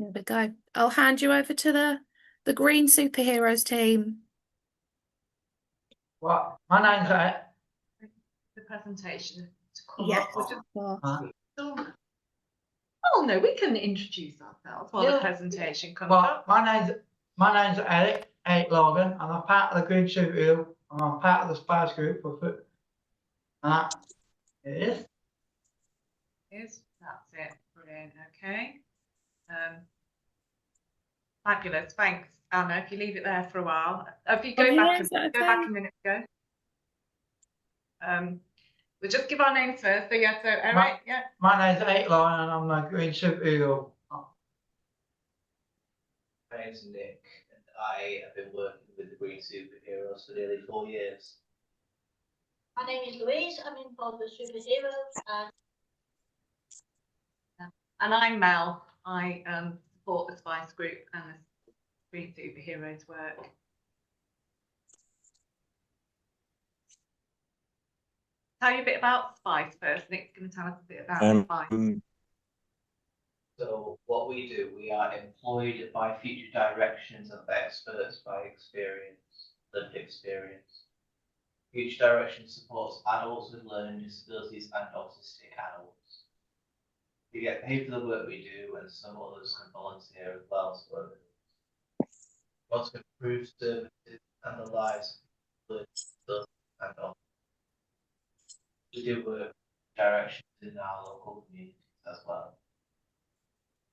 Here we go. I'll hand you over to the green superheroes team. Well, my name's The presentation to come Yes. up. We'll just, Well, oh no, we can introduce ourselves while the presentation comes up. my name's Eric Logan, and I'm part of the Green Superhero, and I'm part of the Spice Group for foot. It is. That's it. Brilliant. Okay. Fabulous. Thanks, Anna. If you leave it there for a while, if you go back a minute ago. We'll just give our names first. So yeah, so Eric, My name's Eric Logan, and I'm the Green Superhero. My name's Nick, and I have been working with the Green Superheroes for nearly 4 years. My name is Louise. I'm in for the superheroes, and I'm Mel. I support the Spice Group and the Green Superheroes work. Tell you a bit about Spice first. Nick's going to tell us a bit about Spice. So what we do, we are employed by Future Directions of experts by experience, lived experience. Future Directions supports adults with learning disabilities and autistic adults. We get paid for the work we do, and some others can volunteer as well to work with us. We want to improve services and the lives of learning disabilities and autism. We do work directions in our local communities as well.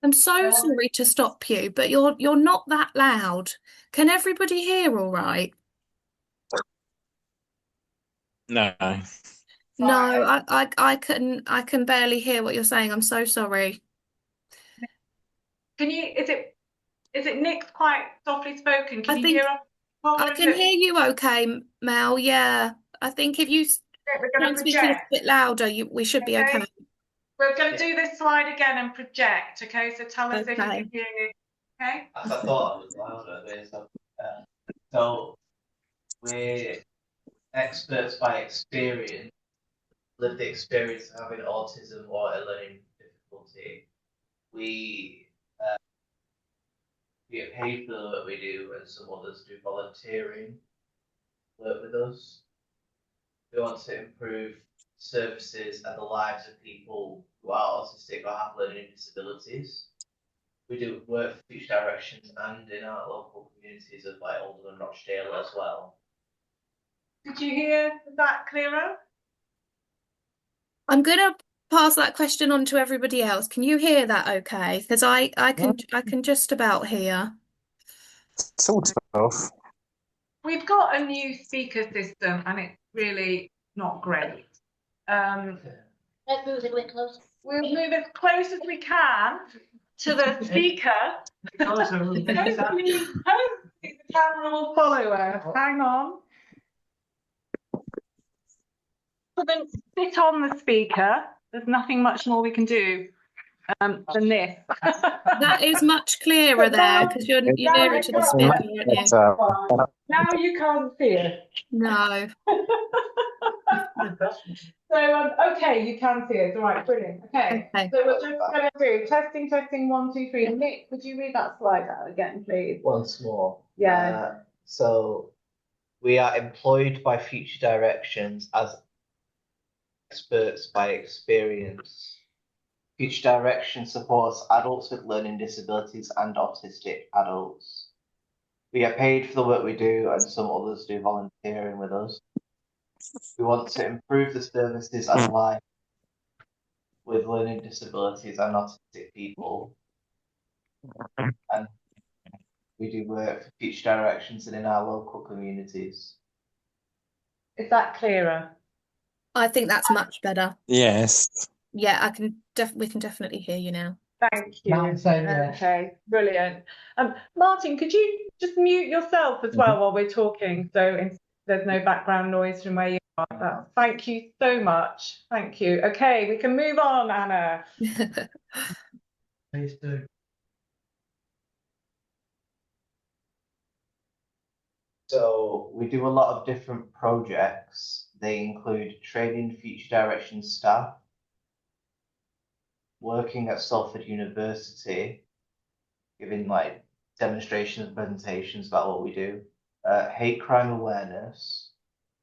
I'm so sorry to stop you, but you're not that loud. Can everybody hear all right? No. No, I can barely hear what you're saying. I'm so sorry. Can you? Is it Nick's quite softly spoken? Can you hear us? I can hear you okay, Mel. Yeah, I think if you try and speak a little bit louder, we should be okay. We're going to do this slide again and project. Okay, so tell us if you can hear it. Okay. As I thought I was louder. So we're experts by experience, lived experience of having autism or a learning difficulty. We get paid for the work we do, and some others do volunteering work with us. We want to improve services and the lives of people who are autistic or have learning disabilities. We do work for Future Directions and in our local communities of like Oldham and Rochdale as well. Did you hear that clearer? I'm going to pass that question on to everybody else. Can you hear that okay? Because I can just about hear. Sort of. We've got a new speaker system and it's really not great. let's move a bit closer. We'll move as close as we can to the speaker. Hopefully the camera will follow us. Hang on. So then sit on the speaker. There's nothing much more we can do than this. That is much clearer there because you're nearer to the speaker, aren't you? Now you can't see it. No. So okay, you can see it. All right, brilliant. Okay. So we're just going to do testing 1, 2, 3. Nick, could you read that slide out again, please? Once more. Yeah. So we are employed by Future Directions as experts by experience. Future Directions supports adults with learning disabilities and autistic adults. We are paid for the work we do, and some others do volunteering with us. We want to improve the services and life with learning disabilities and autistic people. And we do work for Future Directions and in our local communities. Is that clearer? I think that's much better. Yes. Yeah, we can definitely hear you now. Thank you. Okay, brilliant. Martin, could you just mute yourself as well while we're talking, so there's no background noise from where you are? Thank you so much. Thank you. Okay, we can move on, Anna. Please do. So we do a lot of different projects. They include training Future Directions staff, working at Salford University, giving like demonstrations and presentations about what we do. Hate crime awareness,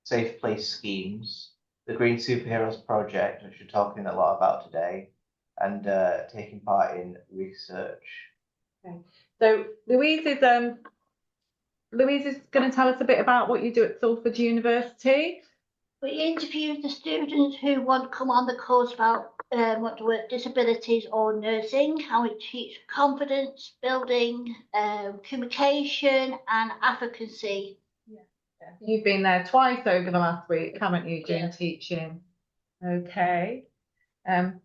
safe place schemes, the Green Superheroes Project, which we're talking a lot about today, and taking part in research. Okay. So Louise is going to tell us a bit about what you do at Salford University. We interviewed the students who want to come on the course about what to work disabilities or nursing, how we teach confidence building, communication and advocacy. Yeah. You've been there twice over the last week, haven't you, doing teaching? Okay. And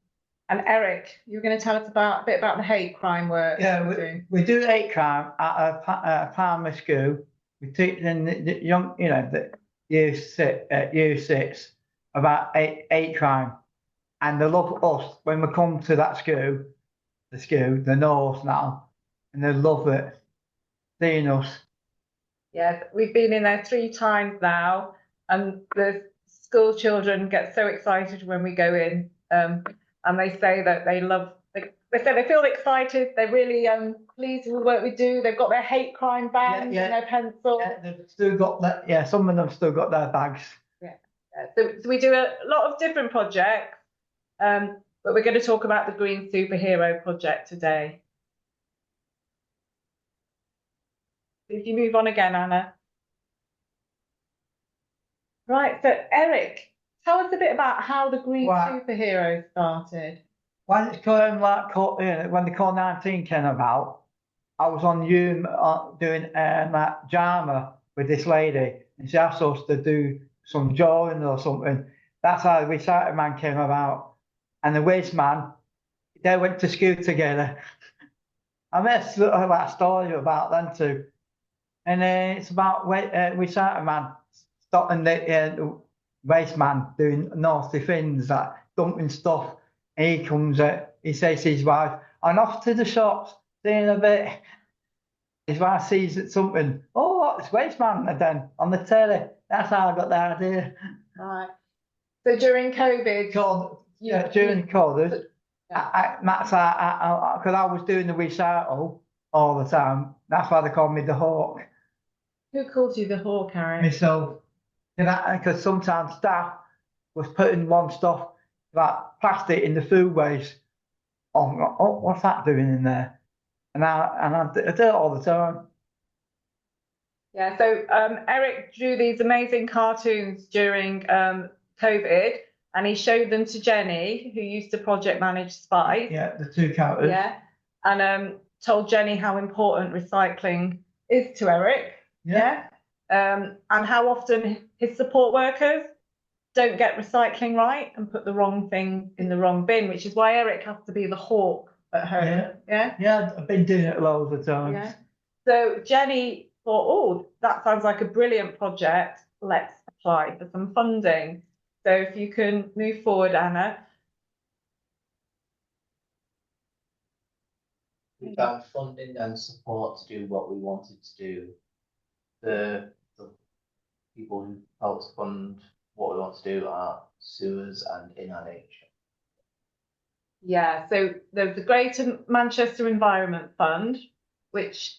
Eric, you're going to tell us a bit about the hate crime work. Yeah, we do hate crime at a primary school. We teach them the young, the year six about hate crime, and they love us when we come to that school. They know us now, and they love it, seeing us. Yeah, we've been in there 3 times now, and the school children get so excited when we go in, and they say that they love. They say they feel excited. They're really pleased with the work we do. They've got their hate crime bands and their pencils. Yeah, they've still got that. Yeah, some of them still got their bags. Yeah. So we do a lot of different projects, but we're going to talk about the Green Superhero Project today. If you move on again, Anna. Right, so Eric, tell us a bit about how the Green Superhero started. When it's when the COVID-19 came about, I was on Zoom doing that drama with this lady, and she asked us to do some drawing or something. That's how the Recycling Man came about, and the Waste Man. They went to school together. I met a story about them too, and it's about Recycling Man stopping the Waste Man doing nasty things, like dumping stuff. He comes he says to his wife, "I'm off to the shops, see you in a bit." His wife sees something, "Oh, it's Waste Man then on the telly." That's how I got the idea. Right. So during COVID, during COVID, that's because I was doing the recycle all the time. That's why they called me the Hawk. Who called you the Hawk, Aaron? Myself. Because sometimes staff was putting one stuff like plastic in the food waste. Oh, what's that doing in there? And I do it all the time. Yeah, so Eric drew these amazing cartoons during COVID, and he showed them to Jenny, who used to project manage Spice. Yeah, the 2 characters. Yeah, and told Jenny how important recycling is to Eric. Yeah. And how often his support workers don't get recycling right and put the wrong thing in the wrong bin, which is why Eric has to be the Hawk at home. Yeah, I've been doing it loads of times. Yeah. So Jenny thought, oh, that sounds like a brilliant project. Let's apply for some funding. So if you can move forward, Anna. We found funding and support to do what we wanted to do. The people who helped fund what we want to do are Sewers and In Our Nature. Yeah, so there's the Greater Manchester Environment Fund, which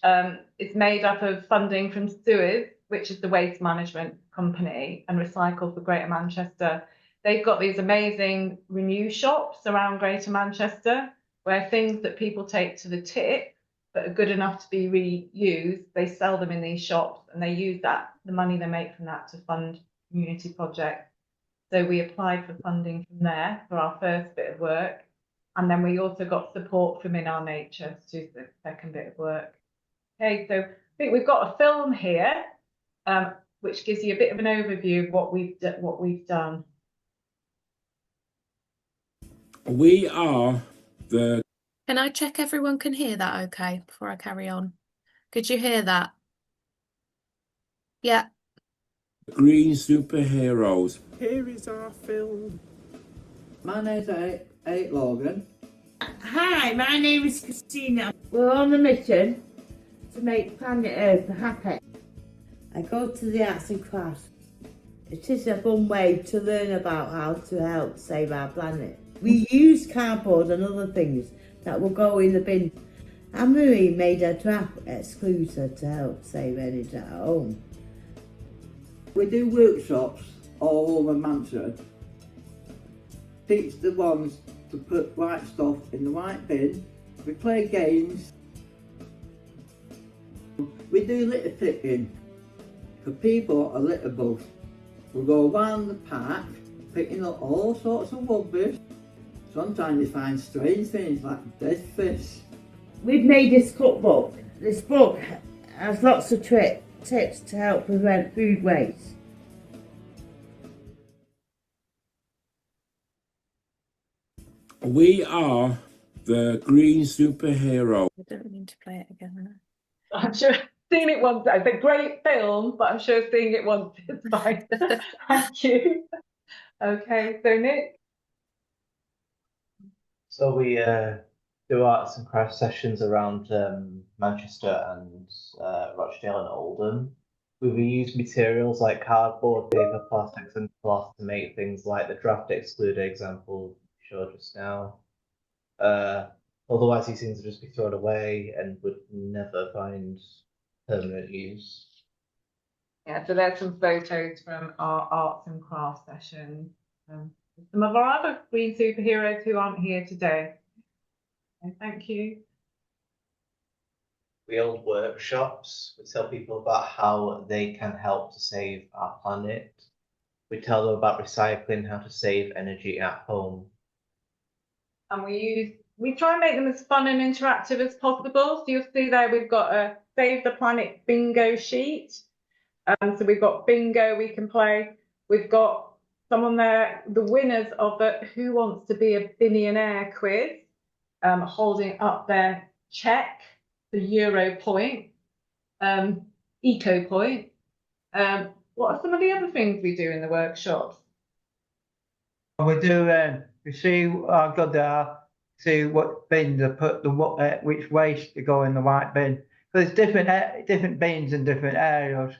is made up of funding from Sewers, which is the waste management company, and Recycle for Greater Manchester. They've got these amazing renew shops around Greater Manchester, where things that people take to the tip but are good enough to be reused, they sell them in these shops, and they use the money they make from that to fund community projects. So we applied for funding from there for our first bit of work. And then we also got support from In Our Nature to do the second bit of work. Okay, so I think we've got a film here, which gives you a bit of an overview of what we've done. We are the... Can I check everyone can hear that okay before I carry on? Could you hear that? Yeah. Green Superheroes. Here is our film. My name's Eric Logan. Hi, my name is Christina. We're on a mission to make planet Earth happy. I go to the arts and crafts. It is a fun way to learn about how to help save our planet. We use cardboard and other things that will go in the bin. Anne-Marie made a draft excluser to help save energy at home. We do workshops all over Manchester. Teach the ones to put white stuff in the white bin. We play games. We do litter picking for people at litter bugs. We go around the park picking up all sorts of rubbish. Sometimes you find strange things like dead fish. We've made this cookbook. This book has lots of tips to help prevent food waste. We are the green superhero. I don't mean to play it again. I'm sure I've seen it once. It's a great film, but I'm sure seeing it once is fine. Thank you. Okay, so Nick. So we do arts and crafts sessions around Manchester and Rochdale and Oldham. We reuse materials like cardboard, paper, plastics, and cloth to make things like the draft excluder example we showed just now. Otherwise, these things would just be thrown away and would never find permanent use. Yeah, so there's some photos from our arts and crafts session. Some of our other green superheroes who aren't here today. Okay, thank you. We hold workshops. We tell people about how they can help to save our planet. We tell them about recycling, how to save energy at home. And we try and make them as fun and interactive as possible. So you'll see there we've got a Save the Planet bingo sheet. So we've got bingo we can play. We've got someone there, the winners of the Who Wants to Be a Billionaire quiz, holding up their check, the Euro point, Eco point. What are some of the other things we do in the workshops? We do, we see how good they are, see what bin to put, which waste to go in the white bin. There's different bins in different areas,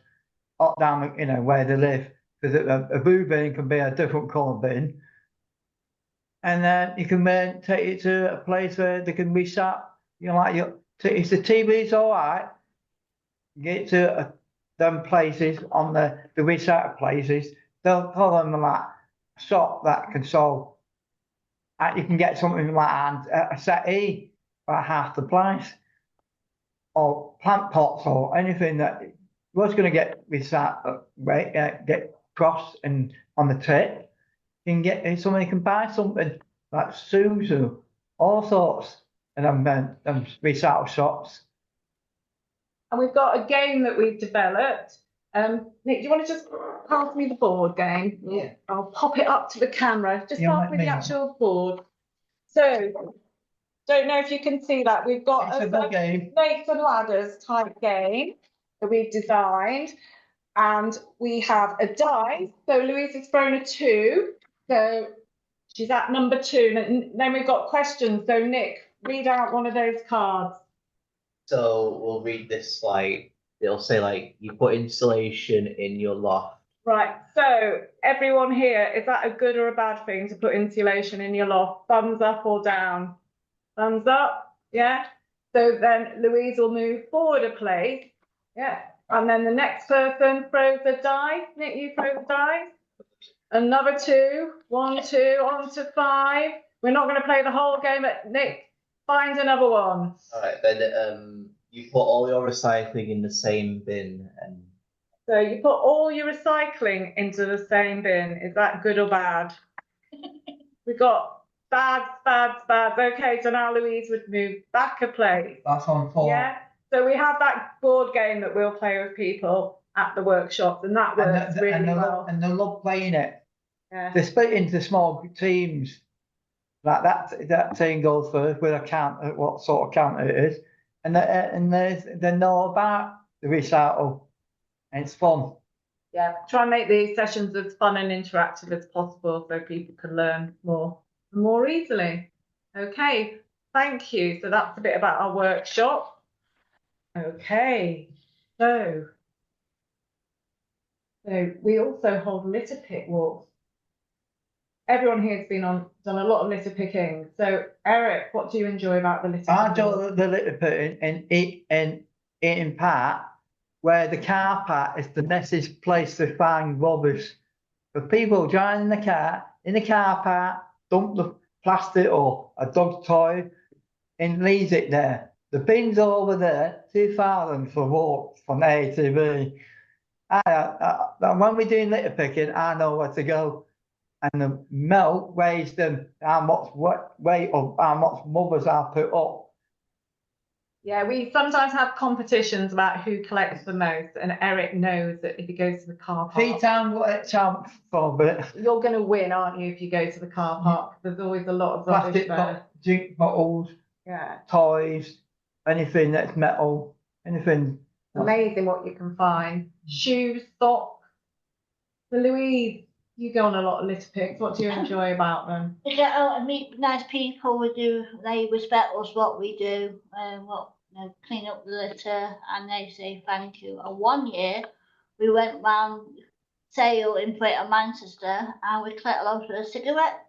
up down, you know, where they live. Because a blue bin can be a different colour bin. And then you can take it to a place where they can recycle. You know, like if the TV's all right, get to them places on the recycle places, they'll call them like a shop that can sell. You can get something like a settee for half the price, or plant pots, or anything that was going to get recycled, get crossed and on the tip. You can get somebody can buy something like Suzu, all sorts, and them recycle shops. And we've got a game that we've developed. Nick, do you want to just pass me the board game? Yeah. I'll pop it up to the camera. Just pass me the actual board. So, don't know if you can see that. We've got a snakes and ladders type game that we've designed. And we have a die. So Louise has thrown a 2. So she's at number 2. And then we've got questions. So Nick, read out one of those cards. So we'll read this like, it'll say like, you put insulation in your loft. Right, so everyone here, is that a good or a bad thing to put insulation in your loft? Thumbs up or down? Thumbs up, yeah? So then Louise will move forward a place, yeah? And then the next person throws the die. Nick, you throw the die. Another 2, 1, 2, on to 5. We're not going to play the whole game. Nick, find another one. All right, then you put all your recycling in the same bin. And so you put all your recycling into the same bin. Is that good or bad? We've got bads. Okay, so now Louise would move back a place. That's on 4. Yeah. So we have that board game that we'll play with people at the workshops, and that works really well. And they love playing it. Yeah. They're split into small teams. Like that team goes first with a count, what sort of counter it is, and they know about the recycle, and it's fun. Yeah, try and make these sessions as fun and interactive as possible so people can learn more easily. Okay, thank you. So that's a bit about our workshop. Okay, so we also hold litter pick walks. everyone here has done a lot of litter picking. So Eric, what do you enjoy about the litter picking? I do the litter picking in Eaton Park, where the car park is the nicest place to find rubbish. For people driving in the car park, dump the plastic or a dog toy and leaves it there. The bin's over there, 2,000 for walk from A to B. When we're doing litter picking, I know where to go. And the milk weighs them how much weight or how much mothers I put up. Yeah, we sometimes have competitions about who collects the most, and Eric knows that if he goes to the car park, 3 times what it champ for a bit. you're going to win, aren't you, if you go to the car park? There's always a lot of rubbish there. Drink bottles, Yeah. toys, anything that's metal, anything. Amazing what you can find. Shoes, socks. So Louise, you go on a lot of litter picks. What do you enjoy about them? We get out and meet nice people. They respect us what we do, clean up the litter, and they say thank you. And one year we went round Sale in Greater Manchester and we collected lots of cigarette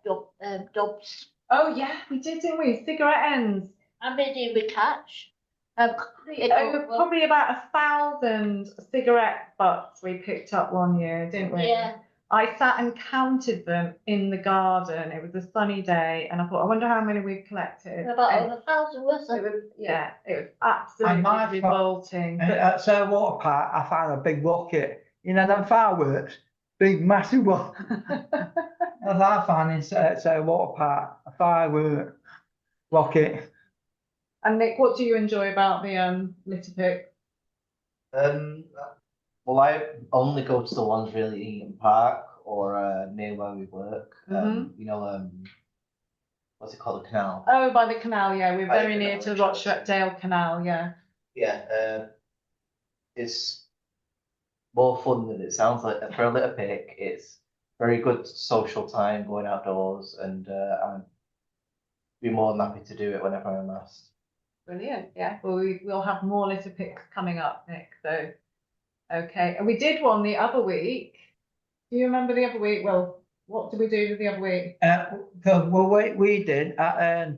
dubs. Oh yeah, we did, didn't we? Cigarette ends. How many did we catch? Probably about 1,000 cigarette butts we picked up one year, didn't we? Yeah. I sat and counted them in the garden. It was a sunny day, and I thought, I wonder how many we've collected. About over 1,000, wasn't it? It was absolutely revolting. At Sale Water Park, I found a big rocket. You know, them fireworks, big massive one. As I found in Sale Water Park, a firework rocket. And Nick, what do you enjoy about the litter pick? Well, I only go to the ones really in Eaton Park or near where we work. You know, what's it called, the canal? Oh, by the canal, yeah. We're By the very near to canal, Rochdale Canal, yeah. Yeah, it's more fun than it sounds like. For a litter pick, it's very good social time going outdoors, and I'd be more than happy to do it whenever I'm asked. Brilliant, yeah. Well, we'll have more litter picks coming up, Nick, so. Okay, and we did one the other week. Do you remember the other week? Well, what did we do the other week? We did at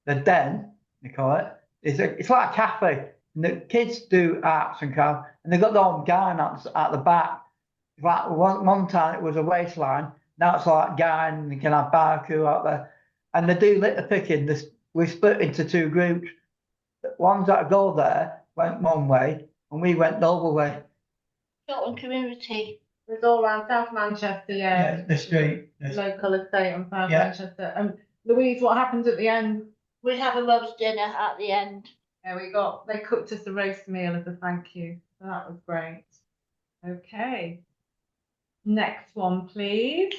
the Den, they call it. It's like a cafe. And the kids do arts and crafts, and they've got their own garden at the back. Like one time it was a waistline. Now it's like garden. And you can have barbecue out there, and they do litter picking. We split into 2 groups. The ones that go there went one way, and we went the other way. Shortland community. It's all around South Manchester, yeah. The street. Local estate on South Manchester. Louise, what happened at the end? We have a roast dinner at the end. Yeah, they cooked us a roast meal as a thank you. So that was great. Okay. Next one, please.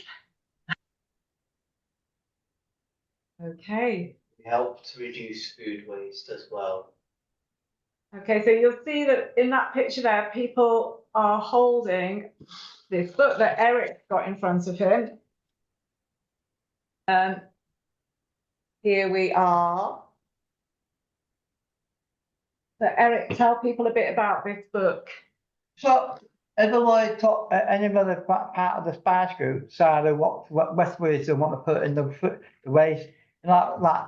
Okay. We help to reduce food waste as well. Okay, so you'll see that in that picture there, people are holding this book that Eric got in front of him. Here we are. So Eric, tell people a bit about this book. So, everybody talk any other part of the Spice Group decided what Westwards they want to put in the waste, like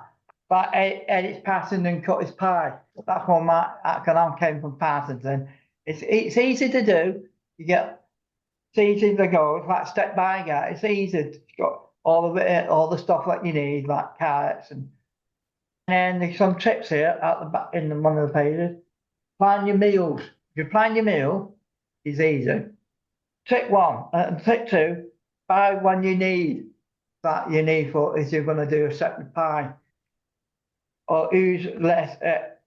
Edith Parsons and cut his pie. That's what I came from Parsons. It's easy to do. It's easy to go. It's like step by guy. It's easy. It's got all the stuff that you need, like carrots and then there's some tips here at the back in one of the pages. Plan your meals. If you plan your meal, it's easy. Tip 1 and tip 2, buy one you need for if you're going to do a separate pie. Or use less.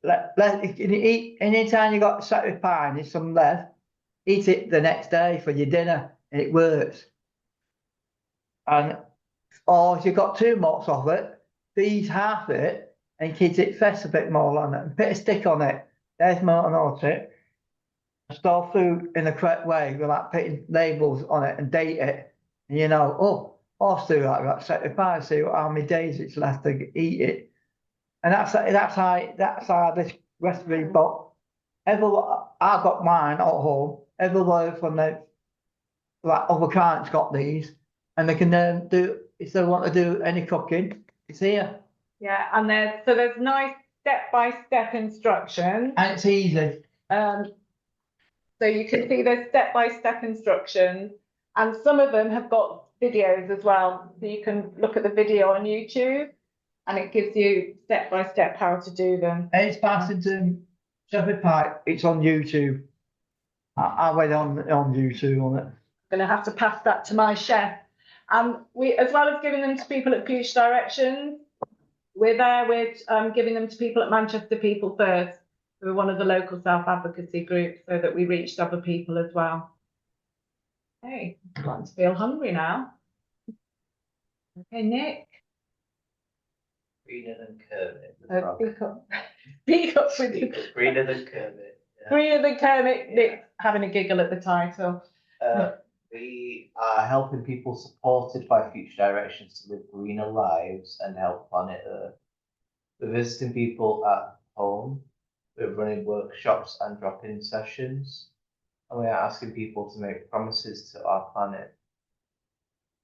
If you eat anytime you got a separate pie and there's some left, eat it the next day for your dinner, and it works. Or if you've got too much of it, freeze half it and keep it fresh a bit more on it and put a stick on it. There's more another tip. Store food in the correct way without putting labels on it and date it. And you know, I'll do that separate pie, see how many days it's left to eat it. And that's how this recipe book. I got mine at home. Everybody from other clients got these, and they can do if they want to do any cooking, it's here. Yeah, and there's nice step-by-step instructions. And it's easy. So you can see there's step-by-step instructions, and some of them have got videos as well. So you can look at the video on YouTube, and it gives you step-by-step how to do them. It's Passington Shepherd Pie. It's on YouTube. I went on YouTube on it. I'm going to have to pass that to my chef. We, as well as giving them to people at Future Directions, we're there with giving them to people at Manchester People First. We're one of the local self-advocacy groups, so that we reached other people as well. Hey, I'm starting to feel hungry now. Okay, Nick. Greener than Kermit. Speak up with you. Greener than Kermit. Yeah. Greener than Kermit. Nick having a giggle at the title. We are helping people supported by Future Directions to live greener lives and help planet Earth. We're visiting people at home. We're running workshops and drop-in sessions. And we are asking people to make promises to our planet.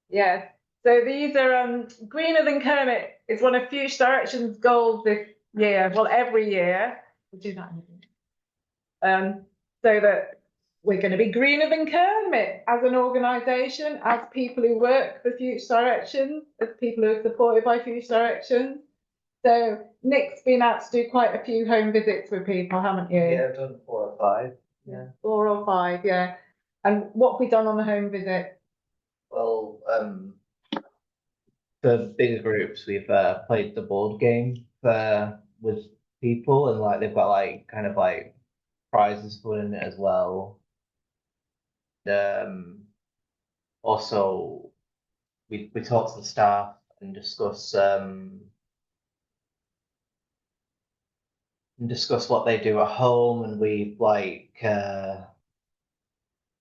Yes. So these are Greener Than Kermit is one of Future Directions' goals this year. Well, every year we do that. So that we're going to be greener than Kermit as an organisation, as people who work for Future Directions, as people who are supported by Future Directions. So Nick's been out to do quite a few home visits with people, haven't you? Yeah, I've done 4 or 5. Yeah. 4 or 5, yeah. And what have we done on the home visit? Well, for bigger groups, we've played the board game with people, and like they've got like kind of like prizes for in it as well. Also, we talk to the staff and discuss what they do at home, and we like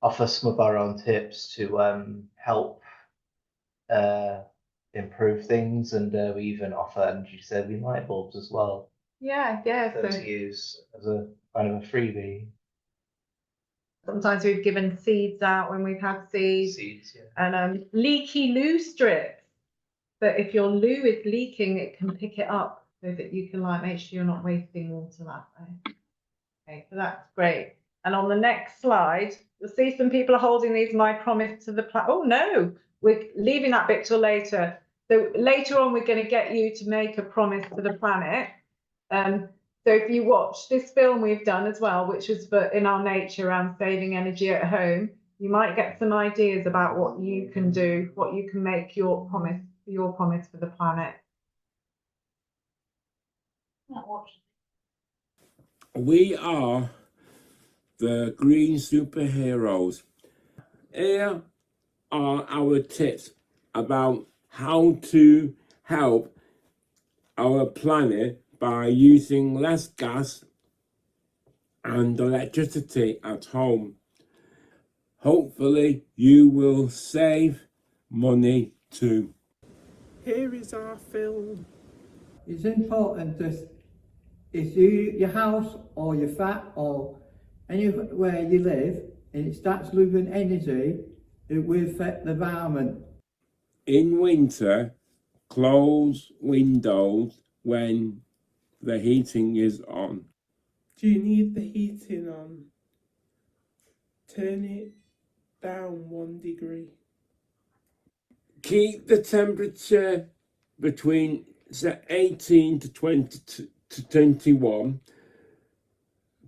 offer some of our own tips to help improve things, and we even offer energy-saving light bulbs as well. Yeah. For them to use as a kind of a freebie. Sometimes we've given seeds out when we've had seeds. Seeds, yeah. And leaky loo strips. That if your loo is leaking, it can pick it up so that you can like make sure you're not wasting water that way. Okay, so that's great. And on the next slide, you'll see some people are holding these My Promise to the Planet. Oh no, we're leaving that bit till later. So later on, we're going to get you to make a promise to the planet. So if you watch this film we've done as well, which is for In Our Nature around saving energy at home, you might get some ideas about what you can do, what you can make your promise for the planet. We are the Green Superheroes. Here are our tips about how to help our planet by using less gas and electricity at home. Hopefully you will save money too. Here is our film. It's important that if your house or your flat or anywhere you live and it starts losing energy, it will affect the environment. In winter, close windows when the heating is on. Do you need the heating on? Turn it down 1 degree. Keep the temperature between 18 to 20 to 21,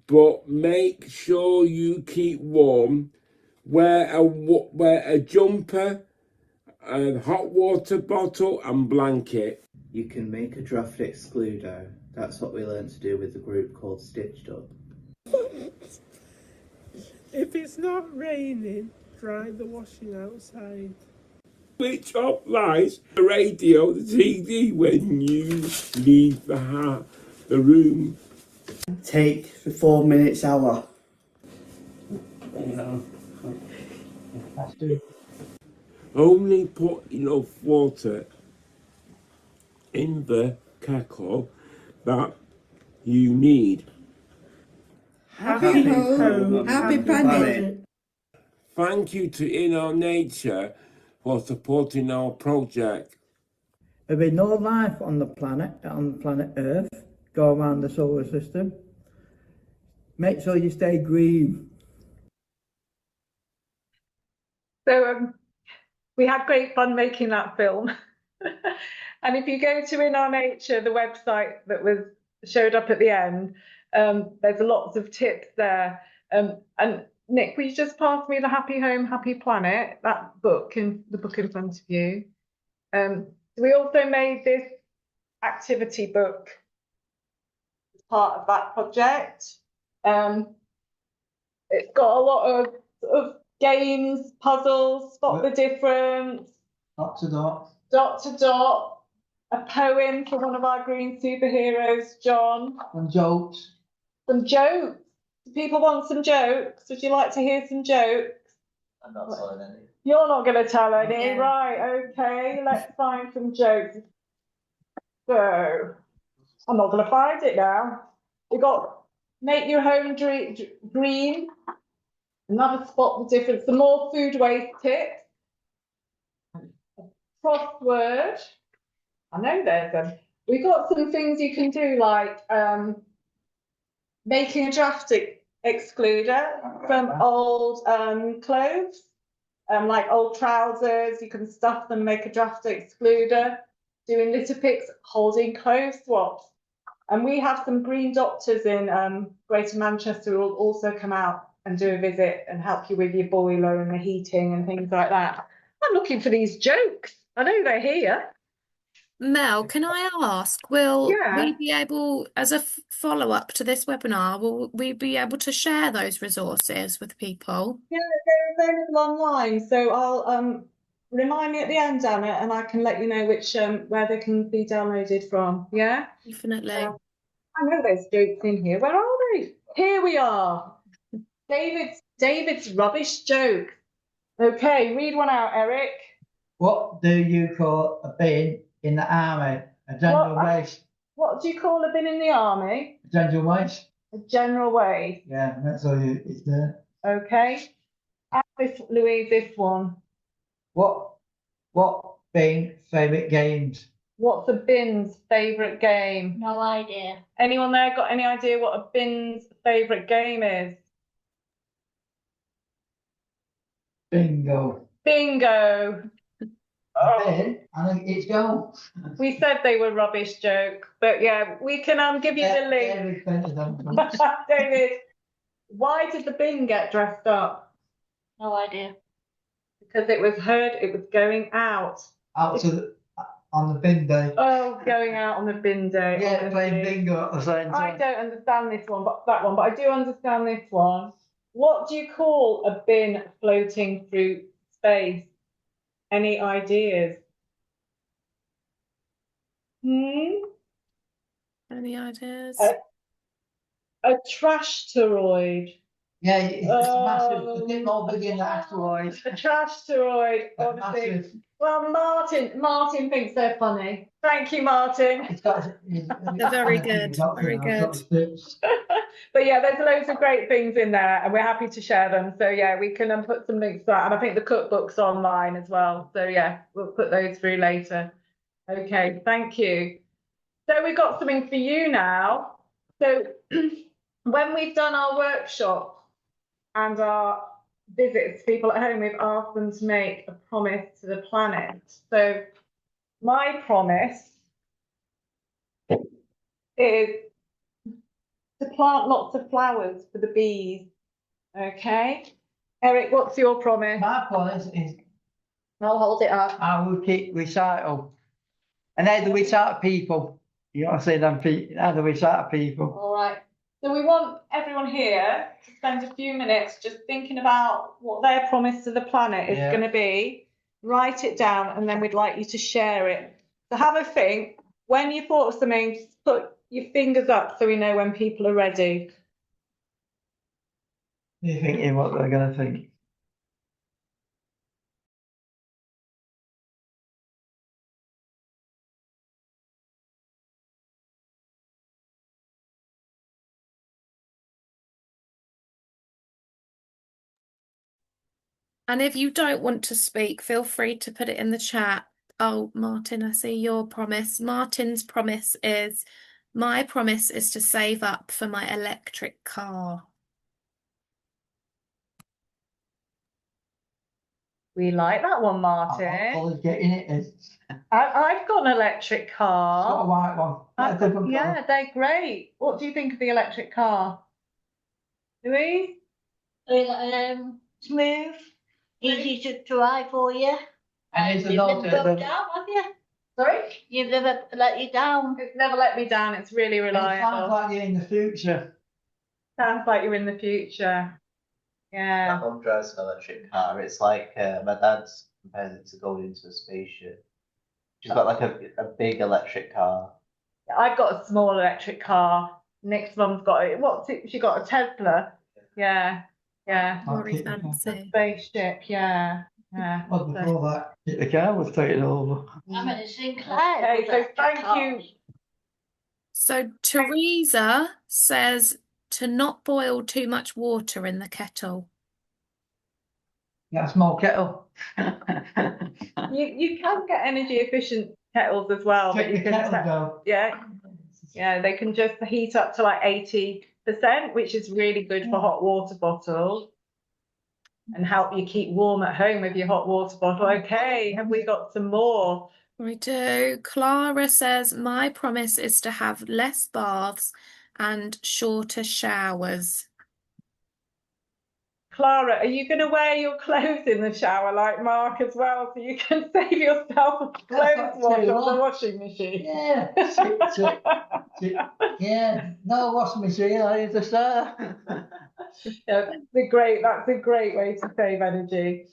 but make sure you keep warm. Wear a jumper, a hot water bottle and blanket. You can make a draft excluder. That's what we learned to do with the group called Stitched Up. If it's not raining, dry the washing outside. Switch off lights, the radio, the TV when you leave the room. Take the 4 minutes hour. Only put enough water in the kettle that you need. Happy home, happy planet. Thank you to In Our Nature for supporting our project. There'll be no life on planet Earth, go around the solar system. Make sure you stay green. So we had great fun making that film. And if you go to In Our Nature, the website that was showed up at the end, there's lots of tips there. And Nick, will you just pass me the Happy Home, Happy Planet, that book, the book in front of you. We also made this activity book as part of that project. It's got a lot of games, puzzles, spot the difference. Dot to dot. Dot to dot. A poem for one of our green superheroes, John. And jokes. Some jokes. Do people want some jokes? Would you like to hear some jokes? I'm not telling any. You're not going to tell any, Okay. right? Okay, let's find some jokes. So, I'm not going to find it now. We got make your home green. Another spot the difference. Some more food waste tips. Crossword. I know there's them. We got some things you can do, like making a draft excluder from old clothes, like old trousers. You can stuff them, make a draft excluder. Doing litter picks, holding clothes swaps. And we have some green doctors in Greater Manchester who will also come out and do a visit and help you with your boiler and the heating and things like that. I'm looking for these jokes. I know they're here. Mel, can I ask, will Yeah. we be able, as a follow-up to this webinar, will we be able to share those resources with people? Yeah, they're available online. So I'll remind me at the end, Anna, and I can let you know which where they can be downloaded from. Yeah? Definitely. I know there's jokes in here. Where are they? Here we are. David's rubbish joke. Okay, read one out, Eric. What do you call a bin in the army? A general waste. What do you call a bin in the army? A general waste. A general waste. Yeah, that's all it's there. Okay. Ask this, Louise, this one. What bin favourite games? What's a bin's favourite game? No idea. Anyone there got any idea what a bin's favourite game is? Bingo. Bingo. Bin, I think it's go. We said they were rubbish jokes, but yeah, we can give you the link. David, why did the bin get dressed up? No idea. Because it was heard it was going out. Out to the, on the bin day. Oh, going out on the bin day. Yeah, honestly. playing bingo at the same I time. don't understand this one, but that one, but I do understand this one. What do you call a bin floating through space? Any ideas? Any ideas? A trash toroid. Yeah, it's massive. It's a bit more big than the asteroid. A trash toroid, honestly. Massive. Well, Martin thinks they're funny. Thank you, Martin. They're very good. Very good. But yeah, there's loads of great things in there, and we're happy to share them. So yeah, we can put some links to that, and I think the cookbook's online as well. So yeah, we'll put those through later. Okay, thank you. So we've got something for you now. So when we've done our workshop and our visits to people at home, we've asked them to make a promise to the planet. So my promise is to plant lots of flowers for the bees. Okay, Eric, what's your promise? My promise is I'll hold it up. I will keep recycle. And they're the recycle people. You want to say them people, they're the recycle people. All right. So we want everyone here to spend a few minutes just thinking about what their promise to the planet is going to be. Write it down, and then we'd like you to share it. So have a think. When you thought of something, just put your fingers up so we know when people are ready. You're thinking what they're going to think. And if you don't want to speak, feel free to put it in the chat. Oh, Martin, I see your promise. Martin's promise is, my promise is to save up for my electric car. We like that one, Martin. I'm getting it. I've got an electric car. Got a white one. Yeah, they're great. What do you think of the electric car? Louise? Smooth, easy to drive for you. And it's You've never broke down, have you? Sorry? You've never let you down. It's never let me down. It's really It reliable. sounds like you're in the future. Sounds like you're in the future. Yeah. My mum drives an electric car. It's like my dad's compares it to going into a spaceship. She's got like a big electric car. I've got a small electric car. Nick's mum's got it. What's it? She got a Tesla. Yeah. Yeah. Very fancy. Spaceship. Yeah. Yeah. Well, before that, the car was taken over. I'm in a Sinclair. Okay, so thank you. So Teresa says to not boil too much water in the kettle. Yeah, small kettle. You can get energy efficient kettles as well, but Take you the can kettle down. yeah, they can just heat up to like 80%, which is really good for hot water bottles and help you keep warm at home with your hot water bottle. Okay, have we got some more? We do. Clara says, my promise is to have less baths and shorter showers. Clara, are you going to wear your clothes in the shower like Mark as well, so you can save yourself a clothes wash on the washing machine? Yeah. Yeah. No washing machine. I use the shower. Yeah, that's a great way to save energy.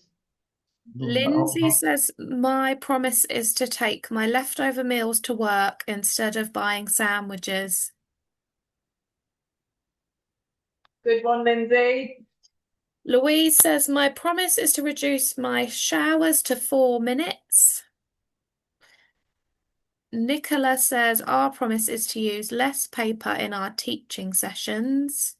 Lindsay says, my promise is to take my leftover meals to work instead of buying sandwiches. Good one, Lindsay. Louise says, my promise is to reduce my showers to 4 minutes. Nicola says, our promise is to use less paper in our teaching sessions.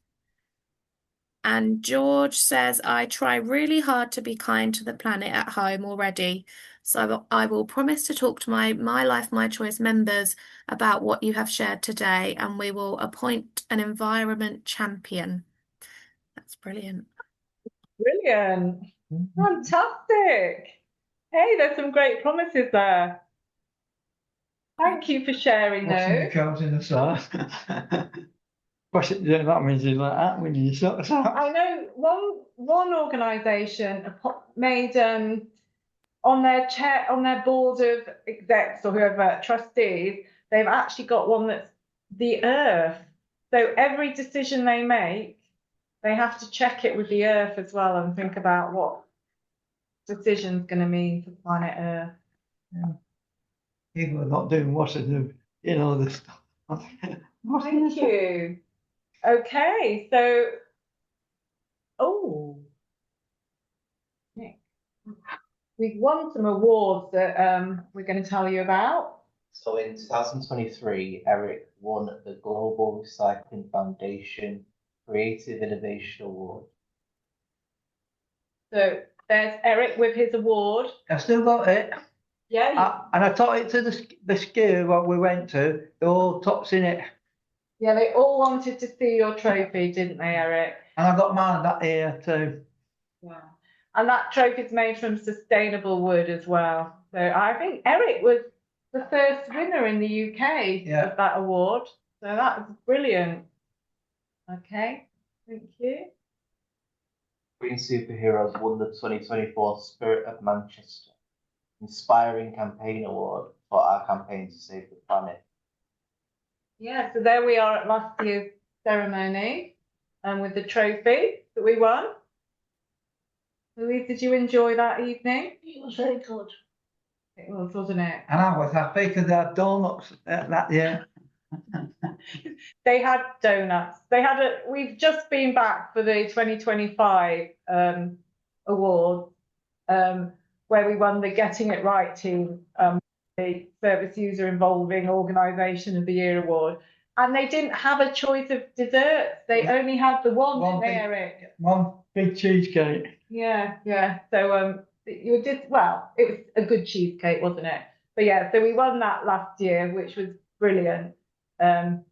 And George says, I try really hard to be kind to the planet at home already. So I will promise to talk to my Life, My Choice members about what you have shared today, and we will appoint an environment champion. That's brilliant. Brilliant. Fantastic. Hey, there's some great promises there. Thank you for sharing those. Comes in the sauce. That means you like that when you sort of I know one organisation made on their board of execs or whoever trustees, they've actually got one that's the earth. So every decision they make, they have to check it with the earth as well and think about what decision's going to mean for planet Earth. Yeah. People are not doing what they do, the stuff. Thank you. Okay, so Nick, we've won some awards that we're going to tell you about. So in 2023, Eric won the Global Recycling Foundation Creative Innovation Award. So there's Eric with his award. I still got it. Yeah. And I taught it to the school what we went to. They're all tops in it. Yeah, they all wanted to see your trophy, didn't they, Eric? And I got mine that year too. Yeah. And that trophy's made from sustainable wood as well. So I think Eric was the first winner in the UK of that award. So that was brilliant. Okay, thank you. Green Superheroes won the 2024 Spirit of Manchester Inspiring Campaign Award for our campaign to save the planet. Yeah, so there we are at last year's ceremony with the trophy that we won. Louise, did you enjoy that evening? It was very good. It was, wasn't it? And I was happy because they had donuts that year. They had donuts. We've just been back for the 2025 award where we won the Getting It Right team, the Service User Involving Organisation of the Year award. And they didn't have a choice of desserts. They only had the one, didn't they, Eric? One. Big cheesecake. Yeah. So you did well. It was a good cheesecake, wasn't it? But yeah, so we won that last year, which was brilliant. And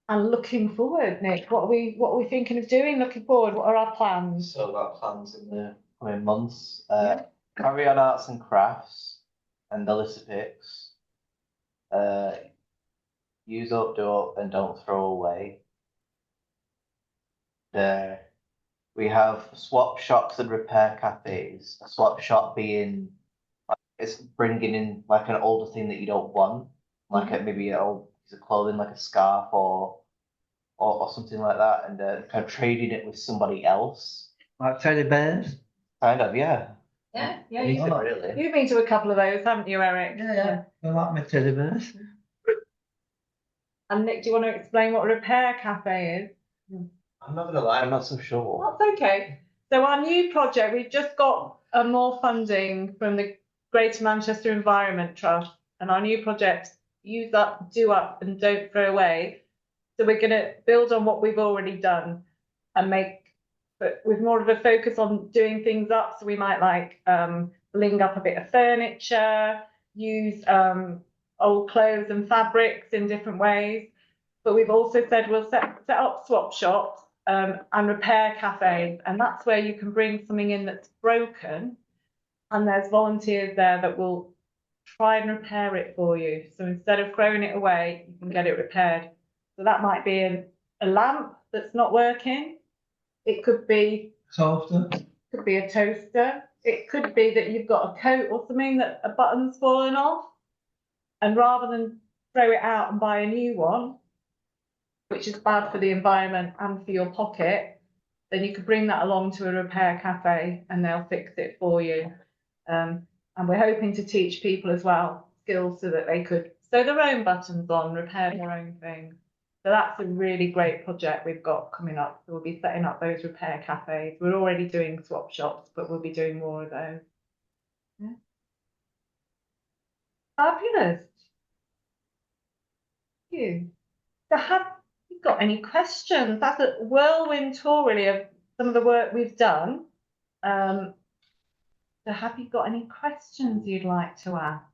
looking forward, Nick, what are we thinking of doing? Looking forward, what are our plans? So I've got plans in the coming months. Carry on arts and crafts and the litter picks. Use up, do up, and don't throw away. We have swap shops and repair cafes. A swap shop being like it's bringing in like an older thing that you don't want, like maybe an old piece of clothing, like a scarf or something like that, and kind of trading it with somebody else. Like teddy bears? Kind of, yeah. Yeah. Really. You've been to a couple of those, haven't you, Eric? Yeah. I like my teddy bears. And Nick, do you want to explain what a repair cafe is? I'm not gonna lie, I'm not so sure. That's okay. So our new project, we've just got more funding from the Greater Manchester Environment Trust, and our new project, use up, do up, and don't throw away. So we're going to build on what we've already done and but with more of a focus on doing things up. So we might like bling up a bit of furniture, use old clothes and fabrics in different ways. But we've also said we'll set up swap shops and repair cafes, and that's where you can bring something in that's broken, and there's volunteers there that will try and repair it for you. So instead of throwing it away, you can get it repaired. So that might be a lamp that's not working. It could be a toaster. It could be that you've got a coat or something that a button's fallen off, and rather than throw it out and buy a new one, which is bad for the environment and for your pocket, then you could bring that along to a repair cafe and they'll fix it for you. And we're hoping to teach people as well skills so that they could sew their own buttons on, repair their own things. So that's a really great project we've got coming up. So we'll be setting up those repair cafes. We're already doing swap shops, but we'll be doing more of those. Yeah. Fabulous. Thank you. So have you got any questions? That's a whirlwind tour really of some of the work we've done. So have you got any questions you'd like to ask?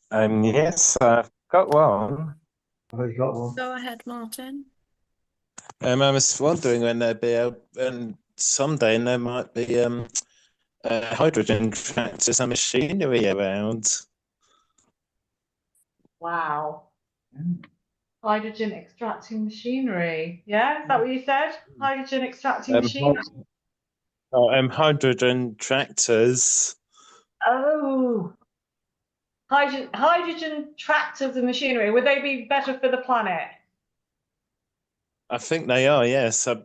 Yes, I've got one. I've got one. Go ahead, Martin. I was wondering when there'd be someday there might be hydrogen tractors and machinery around. Wow. Hydrogen extracting machinery. Yeah, is that what you said? Hydrogen extracting machinery? Hydrogen tractors. Oh. Hydrogen tractors and machinery, would they be better for the planet? I think they are, yes. I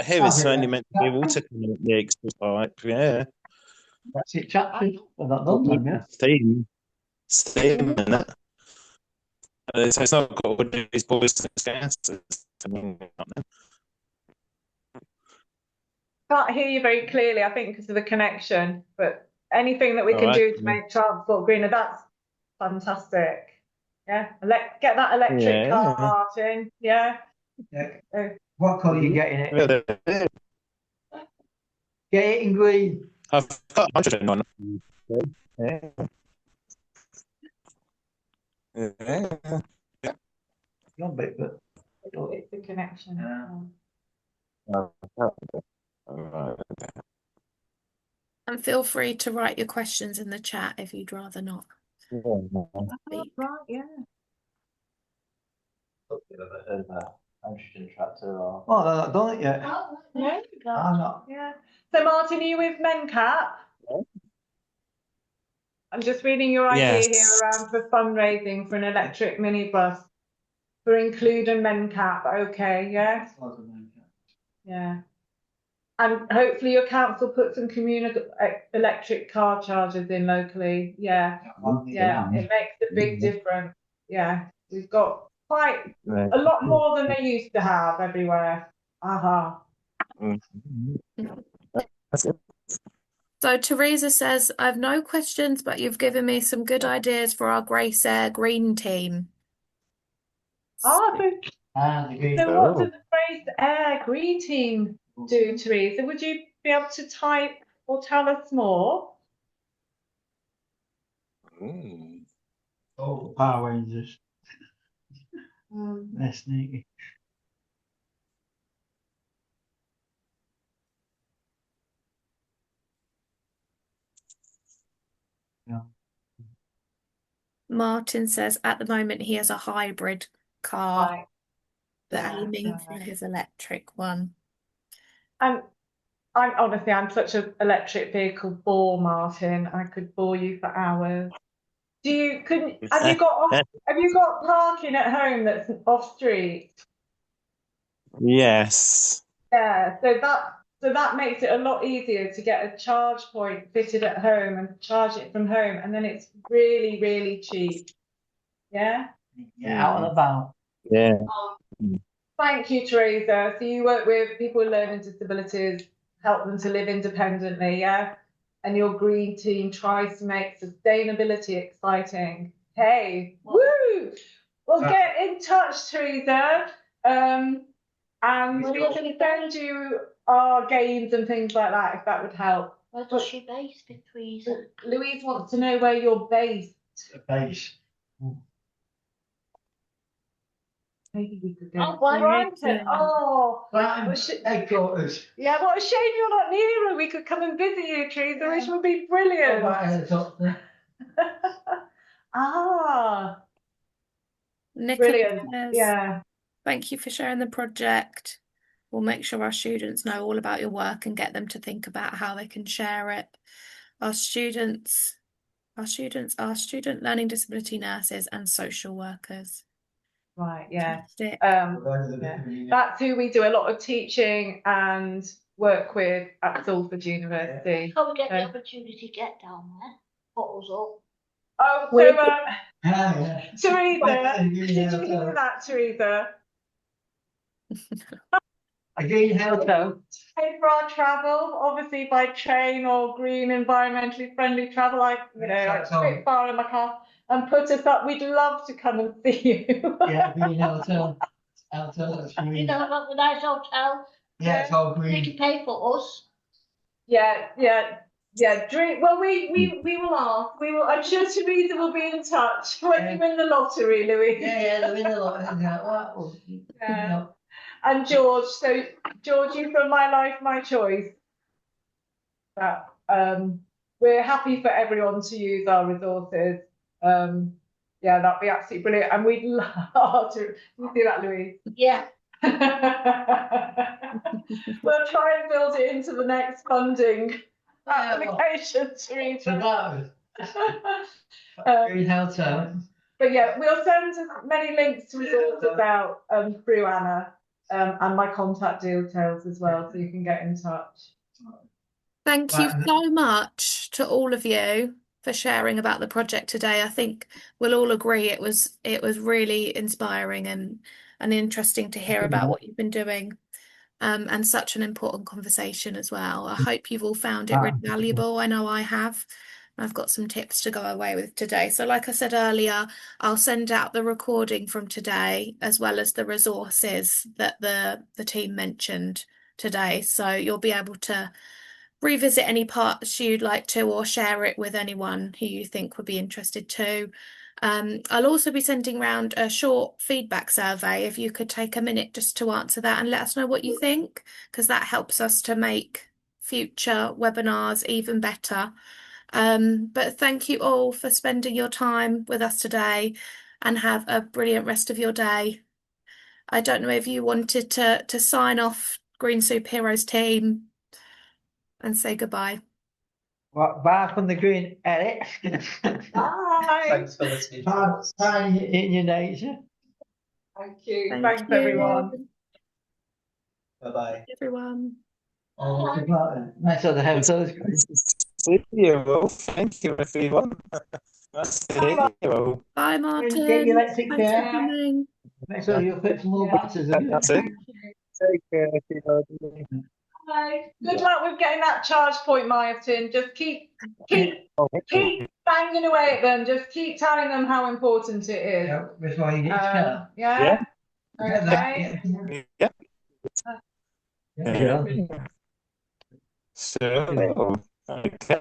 hear it's only meant to be water coming up the extra pipe, yeah. That's it, tractors. Well, not done them, yeah. Steam and that. So it's not got all these poisonous gases. Can't hear you very clearly, I think, because of the connection. But anything that we can do to make transport greener, that's fantastic. Yeah, get that electric car, Martin. Yeah. What colour are you getting it? Get it in green. I've got hydrogen on. Yeah. Not big, but it's the connection. And feel free to write your questions in the chat if you'd rather not. Right, yeah. I've never heard of a hydrogen tractor or. Well, they're not done it yet. No, I'm not. Yeah. So, Martin, are you with MenCap? I'm just reading your idea here around for fundraising for an electric minibus for Include and MenCap. Okay, yes. Yeah. And hopefully your council put some electric car chargers in locally. Yeah. Yeah. It makes a big difference. Yeah. We've got quite a lot more than they used to have everywhere. Aha. So Teresa says, I've no questions, but you've given me some good ideas for our Grace Air Green team. So what does the phrase air green team do, Teresa? Would you be able to type or tell us more? Oh, Power Rangers. They're sneaky. Yeah. Martin says at the moment he has a hybrid car, but aiming for his electric one. I'm such an electric vehicle bore, Martin. I could bore you for hours. Have you got parking at home that's off street? Yes. Yeah, so that makes it a lot easier to get a charge point fitted at home and charge it from home, and then it's really, really cheap. Yeah? Yeah, out and about. Yeah. Thank you, Teresa. So you work with people with learning disabilities, help them to live independently, yeah? And your green team tries to make sustainability exciting. Hey, woo! Well, get in touch, Teresa. And we'll send you our games and things like that, if that would help. Where does she base, Teresa? Louise wants to know where you're based. Base. Maybe we could go. Oh, Brighton. Oh, Headquarters. yeah, what a shame you're not nearer. We could come and visit you, Teresa, which would be brilliant. Nicola Brilliant. says, Yeah. thank you for sharing the project. We'll make sure our students know all about your work and get them to think about how they can share it. Our students are student learning disability nurses and social workers. Right, yeah. Fantastic. That's who we do a lot of teaching and work with at Salford University. How we get the opportunity to get down there? What was up? Oh, so Teresa, did you hear that, Teresa? A green hotel. Pay for our travel, obviously by train or green, environmentally friendly travel. I sit far in my car and put us up. We'd love to come and see you. Yeah, green hotel. You know about the nice hotel? Yeah, it's all green. They can pay for us. Yeah. Drink. Well, we will ask. We will. I'm sure Teresa will be in touch when you win the lottery, Louise. Yeah, they win the lottery. Yeah. And George, so George, you from My Life, My Choice. We're happy for everyone to use our resources. Yeah, that'd be absolutely brilliant. And we'd love to. You see that, Louise? Yeah. We'll try and build it into the next funding application, Teresa. Green hotel. But yeah, we'll send as many links to resources out through Anna and my contact details as well, so you can get in touch. Thank you so much to all of you for sharing about the project today. I think we'll all agree it was really inspiring and interesting to hear about what you've been doing, and such an important conversation as well. I hope you've all found it really valuable. I know I have. I've got some tips to go away with today. So like I said earlier, I'll send out the recording from today as well as the resources that the team mentioned today. So you'll be able to revisit any parts you'd like to, or share it with anyone who you think would be interested too. I'll also be sending around a short feedback survey. If you could take a minute just to answer that and let us know what you think, because that helps us to make future webinars even better. But thank you all for spending your time with us today, and have a brilliant rest of your day. I don't know if you wanted to sign off, Green Superheroes team, and say goodbye. Well, bye from the green, Eric. Bye. Thanks for listening. Bye in your nature. Thank you. Thanks everyone. Bye-bye. Everyone. Nice of the hotel. See you all. Thank you, everyone. Nice to hear you all. Bye, Martin. Get your electric Thanks for there. coming. Make sure you put some more batteries in. That's it. Take care, everybody. Bye. Good luck with getting that charge point, Martin. Just keep banging away at them. Just keep telling them how important it is. Yeah, that's why you get to Yeah. Yeah. Okay. Yeah. So, okay.